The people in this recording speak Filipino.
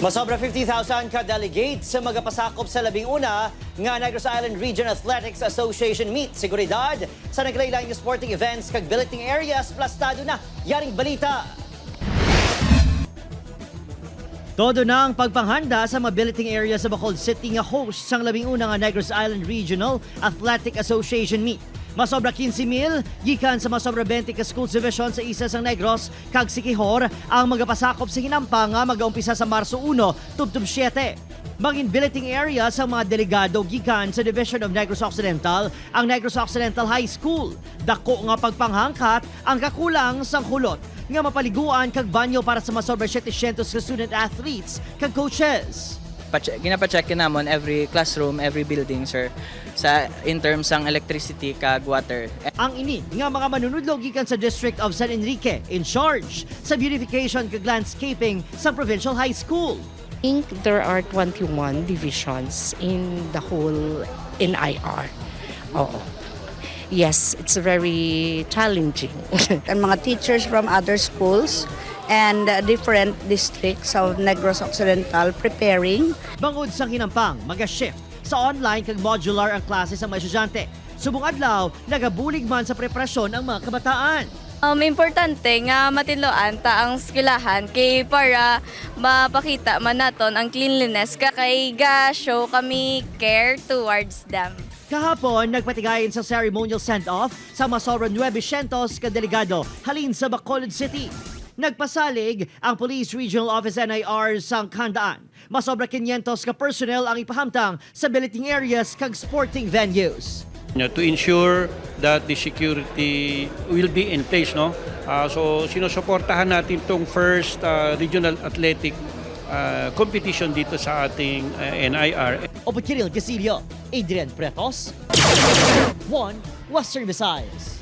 Masobra 50,000 ka delegate sa magapasakop sa 11 nga Negros Island Region Athletics Association meet. Seguridad sa naglaylaing sporting events kag billeting areas plastado na. Yaring balita. Todo na ang pagpanghanda sa mga billeting area sa Bacolod City nga host sang 11 nga Negros Island Regional Athletic Association meet. Masobra 15,000 gikan sa masobra 20 ka schools division sa isa sang Negros kag Siquijor ang magapasakop sa hinampa nga mag-aumpisa sa Marso 1 tubtub 7. Mangin billeting area sa mga delegado gikan sa Division of Negros Occidental ang Negros Occidental High School. Dako nga pagpanghangkat ang kakulang sang kulot nga mapaliguan kag banyo para sa masobra 700 ka student athletes kag coaches. Ginapacheck namon every classroom, every building, sir, sa in terms ng electricity kag water. Ang ini nga mga manunudlo gikan sa District of San Enrique in charge sa beautification kag landscaping sa Provincial High School. I think there are 21 divisions in the whole NIR. Oo. Yes, it's very challenging. And mga teachers from other schools and different districts of Negros Occidental preparing. Bangod sa kinampang, maga-shift sa online kag modular ang klase sa mga estudyante. Subong adlaw, nagabulig man sa preparasyon ang mga kabataan. Importante nga matinloan ta ang skillahan kay para mapakita man naton ang cleanliness kay ga show kami care towards them. Kahapon, nagpatigayin sa ceremonial send-off sa masobra 900 ka delegado halin sa Bacolod City. Nagpasalig ang Police Regional Office NIR sang Kandaan. Masobra 500 ka personnel ang ipahamtang sa billeting areas kag sporting venues. To ensure that the security will be in place, no? So sinusuportahan natin tong first regional athletic competition dito sa ating NIR. Opo, Kiril Gasilio, Adrian Pretos, One Western Visayas.